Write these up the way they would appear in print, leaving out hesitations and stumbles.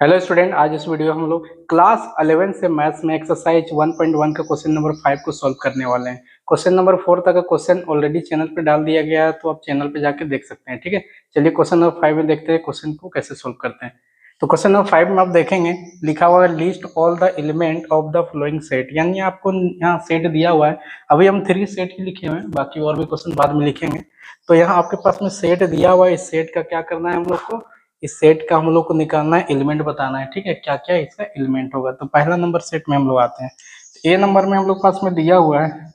Hello student, आज इस video में हम लोग क्लास 11 से मैथ्स में एक्सरसाइज 1.1 का क्वेश्चन नंबर 5 को सॉल्व करने वाले हैं। क्वेश्चन नंबर 4 तक का क्वेश्चन ऑलरेडी चैनल पे डाल दिया गया है, तो आप चैनल पे जाके देख सकते हैं। ठीक है, चलिए क्वेश्चन नंबर 5 में देखते हैं क्वेश्चन को कैसे सॉल्व करते हैं। तो क्वेश्चन नंबर 5 में आप देखेंगे लिखा हुआ है list all the element of the following set, यानी आपको यहाँ सेट दिया हुआ है। अभी हम 3 सेट ही लिखे हुए हैं, बाकी और भी क्वेश्चन बाद में लिखेंगे। तो यहाँ आपके पास में सेट दिया हुआ है, इस सेट का क्या करना है हम लोग को, इस सेट का हम लोग को निकालना है, एलिमेंट बताना है। ठीक है, क्या क्या इसका एलिमेंट होगा। तो पहला नंबर सेट में हम लोग आते हैं। ए नंबर में हम लोग पास में दिया हुआ है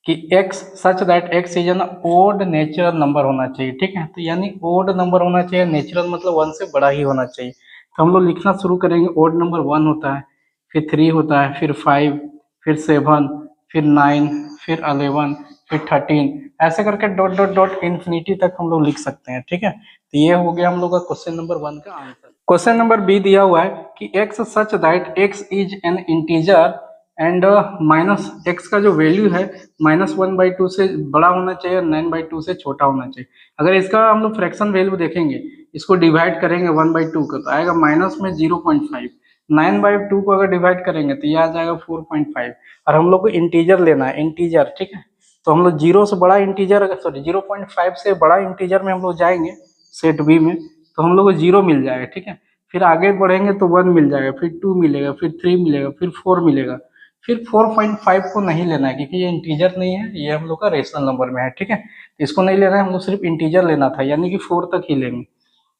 कि x such that x is an odd natural number होना चाहिए। ठीक है, तो यानी ओड नंबर होना चाहिए, नेचुरल मतलब 1 से बड़ा ही होना चाहिए। तो हम लोग लिखना शुरू करेंगे। ओड नंबर 1 होता है, फिर 3 होता है, फिर 5, फिर 7, फिर 9, फिर 11, फिर 13, ऐसे करके डॉट डॉट डॉट इन्फिनिटी तक हम लोग लिख सकते हैं। ठीक है, तो ये हो गया हम लोग का क्वेश्चन नंबर 1 का आंसर। क्वेश्चन नंबर बी दिया हुआ है कि x such that x is N integer and minus x का जो वैल्यू है -1/2 से बड़ा होना चाहिए और 9/2 से छोटा होना चाहिए। अगर इसका हम लोग फ्रैक्शन वैल्यू देखेंगे, इसको डिवाइड करेंगे 1/2 का, तो आएगा माइनस में 0.5। 9/2 को अगर डिवाइड करेंगे तो ये आ जाएगा 4.5। और हम लोग को इंटीजर लेना है, इंटीजर। ठीक है, तो हम लोग 0 से बड़ा इंटीजर, अगर सॉरी 0.5 से बड़ा इंटीजर में हम लोग जाएंगे सेट बी में, तो हम लोग को 0 मिल जाएगा। ठीक है, फिर आगे बढ़ेंगे तो 1 मिल जाएगा, फिर 2 मिलेगा, फिर 3 मिलेगा, फिर 4 मिलेगा। फिर 4.5 को नहीं लेना है क्योंकि ये इंटीजर नहीं है, ये हम लोग का रेशनल नंबर में है। ठीक है, तो इसको नहीं लेना है, हम लोग सिर्फ इंटीजर लेना था, यानी कि 4 तक ही लेंगे।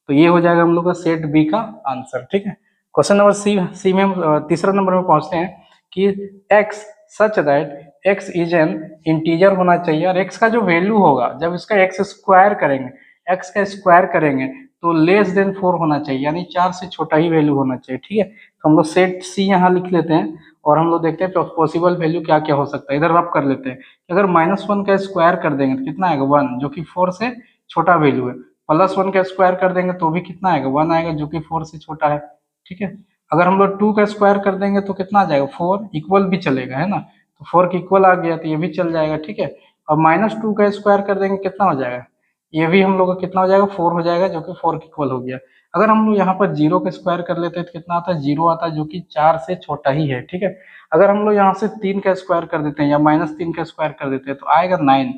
तो ये हो जाएगा हम लोग का सेट बी का आंसर। ठीक है, क्वेश्चन नंबर सी में हम तीसरा नंबर में पहुंचते हैं कि x such that x is N integer होना चाहिए, और x का जो वैल्यू होगा जब इसका x स्क्वायर करेंगे, x का स्क्वायर करेंगे तो लेस देन 4 होना चाहिए, यानी 4 से छोटा ही वैल्यू होना चाहिए। ठीक है, तो हम लोग सेट सी यहाँ लिख लेते हैं और हम लोग देखते हैं पॉसिबल वैल्यू क्या क्या हो सकता है। इधर रब कर लेते हैं, अगर -1 का स्क्वायर कर देंगे तो कितना आएगा 1, जो कि 4 से छोटा वैल्यू है। +1 का स्क्वायर कर देंगे तो भी कितना आएगा 1 आएगा, जो कि 4 से छोटा है। ठीक है, अगर हम लोग 2 का स्क्वायर कर देंगे तो कितना आ जाएगा 4, इक्वल भी चलेगा, है ना, तो 4 की इक्वल आ गया तो ये भी चल जाएगा। ठीक है, और -2 का स्क्वायर कर देंगे कितना हो जाएगा, ये भी हम लोग का कितना हो जाएगा 4 हो जाएगा, जो कि 4 की इक्वल हो गया। अगर हम लोग यहाँ पर 0 का स्क्वायर कर लेते हैं तो कितना आता है 0 आता है, जो कि 4 से छोटा ही है। ठीक है, अगर हम लोग यहाँ से 3 का स्क्वायर कर देते हैं या -3 का स्क्वायर कर देते हैं तो आएगा 9,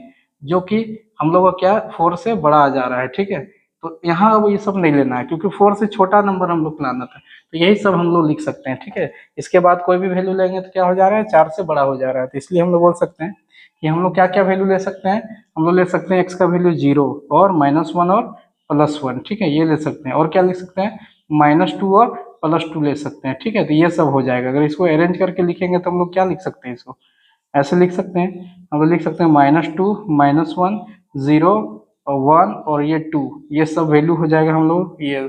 जो कि हम लोग का क्या 4 से बड़ा आ जा रहा है। ठीक है, तो यहाँ अब ये सब नहीं लेना है क्योंकि 4 से छोटा नंबर हम लोग लाना था, तो यही सब हम लोग लिख सकते हैं। ठीक है, इसके बाद कोई भी वैल्यू लेंगे तो क्या हो जा रहा है 4 से बड़ा हो जा रहा है, तो इसलिए हम लोग बोल सकते हैं कि हम लोग क्या क्या वैल्यू ले सकते हैं। हम लोग ले सकते हैं x का वैल्यू 0 और -1 और +1। ठीक है, ये ले सकते हैं, और क्या लिख सकते हैं -2 और +2 ले सकते हैं। ठीक है, तो ये सब हो जाएगा। अगर इसको अरेंज करके लिखेंगे तो हम लोग क्या लिख सकते हैं, इसको ऐसे लिख सकते हैं, हम लोग लिख सकते हैं -2 -1 0 और 1 और ये 2, ये सब वैल्यू हो जाएगा हम लोग ये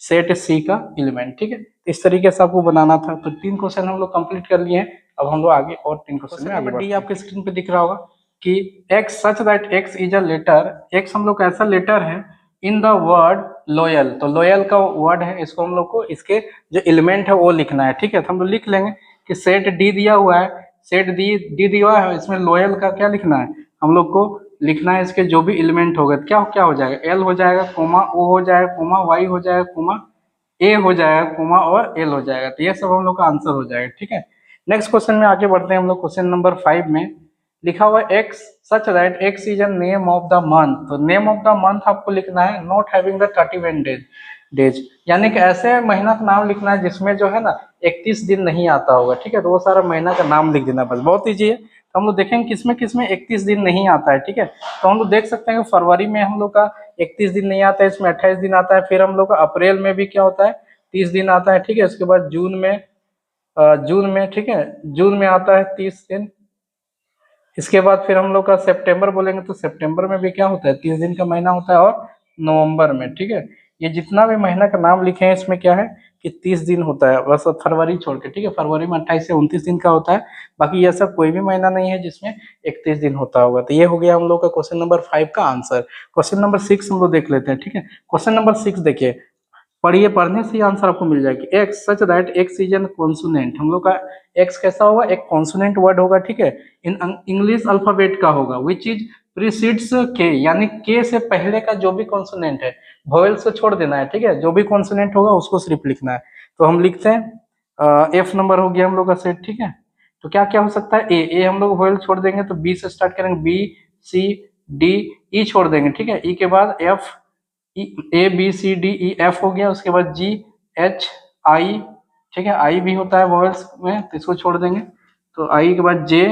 सेट सी का एलिमेंट। ठीक है, इस तरीके से आपको बनाना था। तो 3 क्वेश्चन हम लोग कंप्लीट कर लिए हैं। अब हम लोग आगे और 3 क्वेश्चन में आगे बढ़ते हैं। आपके स्क्रीन पे दिख रहा होगा कि x such that x is a letter, x हम लोग का ऐसा लेटर है इन द वर्ड लॉयल। तो लॉयल का वर्ड है, इसको हम लोग को इसके जो एलिमेंट है वो लिखना है। ठीक है, तो हम लोग लिख लेंगे कि सेट डी दिया हुआ है, सेट डी दिया है, इसमें लॉयल का क्या लिखना है, हम लोग को लिखना है इसके जो भी एलिमेंट होगा क्या क्या हो जाएगा, एल हो जाएगा, कोमा ओ हो जाएगा, कोमा वाई हो जाएगा, कोमा ए हो जाएगा, कोमा और एल हो जाएगा। तो ये सब हम लोग का आंसर हो जाएगा। ठीक है, नेक्स्ट क्वेश्चन में आगे बढ़ते हैं हम लोग। क्वेश्चन नंबर 5 में लिखा हुआ है x such that x is a name of the month. तो नेम ऑफ द मंथ आपको लिखना है नॉट हैविंग द 31 डेज, यानी कि ऐसे महीना का नाम लिखना है जिसमें जो है ना 31 दिन नहीं आता होगा। ठीक है, तो वो सारा महीना का नाम लिख देना, बस बहुत ईजी है। तो हम लोग देखेंगे किसमें किसमें 31 दिन नहीं आता है। ठीक है, तो हम लोग देख सकते हैं कि फरवरी में हम लोग का 31 दिन नहीं आता है, इसमें 28 दिन आता है। फिर हम लोग का अप्रैल में भी क्या होता है 30 दिन आता है। ठीक है, उसके बाद जून में ठीक है, जून में आता है 30 दिन। इसके बाद फिर हम लोग का सितंबर बोलेंगे तो सितंबर में भी क्या होता है 30 दिन का महीना होता है, और नवंबर में। ठीक है, ये जितना भी महीना का नाम लिखे हैं इसमें क्या है कि 30 दिन होता है, बस फरवरी छोड़ के। ठीक है, फरवरी में 28 से 29 दिन का होता है, बाकी ऐसा कोई भी महीना नहीं है जिसमें 31 दिन होता होगा। तो ये हो गया हम लोग का क्वेश्चन नंबर 5 का आंसर। क्वेश्चन नंबर 6 हम लोग देख लेते हैं। ठीक है, क्वेश्चन नंबर 6 देखिए, पढ़िए, पढ़ने से ही आंसर आपको मिल जाएगी। X such that x is an consonant, हम लोग का एक्स कैसा होगा, एक कॉन्सोनेंट वर्ड होगा। ठीक है, इन इंग्लिश अल्फाबेट का होगा, विच इज प्रीसीड्स के, यानी के से पहले का जो भी कॉन्सोनेंट है वोवेल्स को छोड़ देना है, ठीक है। जो भी कॉन्सोनेंट होगा उसको सिर्फ लिखना है। तो हम लिखते हैं एफ नंबर हो गया हम लोग का सेट, ठीक है। तो क्या क्या हो सकता है, ए हम लोग वोवेल छोड़ देंगे तो बी से स्टार्ट करेंगे, बी सी डी, ई छोड़ देंगे, ठीक है। ई के बाद F, A B C D E F हो गया। उसके बाद जी एच आई, ठीक है, आई भी होता है वोवेल्स में तो इसको छोड़ देंगे। तो आई के बाद जे,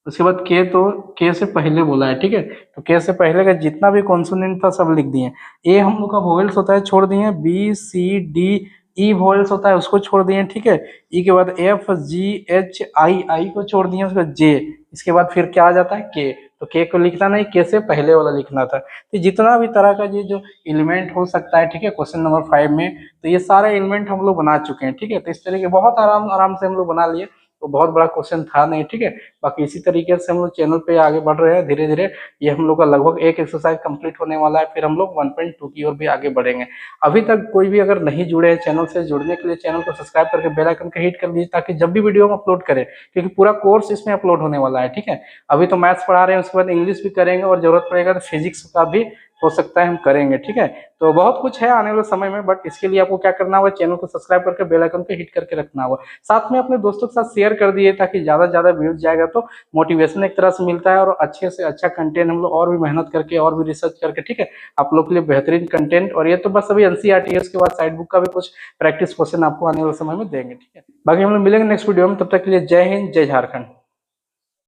उसके बाद के, तो के से पहले बोला है, ठीक है। तो के से पहले का जितना भी कॉन्सोनेंट था सब लिख दिए। ए हम लोग का वोवेल्स होता है छोड़ दिए, B C D E vowels होता है उसको छोड़ दिए, ठीक है। ई के बाद एफ जी एच आई, आई को छोड़ दिए। उसके बाद जे, इसके बाद फिर क्या आ जाता है के। तो के को लिखना नहीं, के से पहले वाला लिखना था। तो जितना भी तरह का ये जो एलिमेंट हो सकता है, ठीक है, क्वेश्चन नंबर 5 में, तो ये सारे एलिमेंट हम लोग बना चुके हैं, ठीक है। तो इस तरीके बहुत आराम आराम से हम लोग बना लिए। तो बहुत बड़ा क्वेश्चन था नहीं, ठीक है। बाकी इसी तरीके से हम लोग चैनल पे आगे बढ़ रहे हैं धीरे धीरे। ये हम लोग का लगभग एक एक्सरसाइज कंप्लीट होने वाला है, फिर हम लोग 1.2 की ओर भी आगे बढ़ेंगे। अभी तक कोई भी अगर नहीं जुड़े हैं चैनल से, जुड़ने के लिए चैनल को सब्सक्राइब करके बेल आइकन को हिट कर लीजिए, ताकि जब भी वीडियो हम अपलोड करें, क्योंकि पूरा कोर्स इसमें अपलोड होने वाला है, ठीक है। अभी तो मैथ्स पढ़ा रहे हैं, उसके बाद इंग्लिश भी करेंगे और जरूरत पड़ेगा तो फिजिक्स का भी हो सकता है हम करेंगे, ठीक है। तो बहुत कुछ है आने वाले समय में, बट इसके लिए आपको क्या करना होगा, चैनल को सब्सक्राइब करके बेल आइकन पे हिट करके रखना होगा। साथ में अपने दोस्तों के साथ शेयर कर दिए, ताकि ज्यादा से ज्यादा व्यूज जाएगा तो मोटिवेशन एक तरह से मिलता है, और अच्छे से अच्छा कंटेंट हम लोग और भी मेहनत करके और भी रिसर्च करके, ठीक है, आप लोग के लिए बेहतरीन कंटेंट। और ये तो बस अभी एनसीईआरटी, उसके बाद साइड बुक का भी कुछ प्रैक्टिस क्वेश्चन आपको आने वाले समय में देंगे, ठीक है। बाकी हम लोग मिलेंगे नेक्स्ट वीडियो में, तब तक के लिए जय हिंद, जय झारखंड।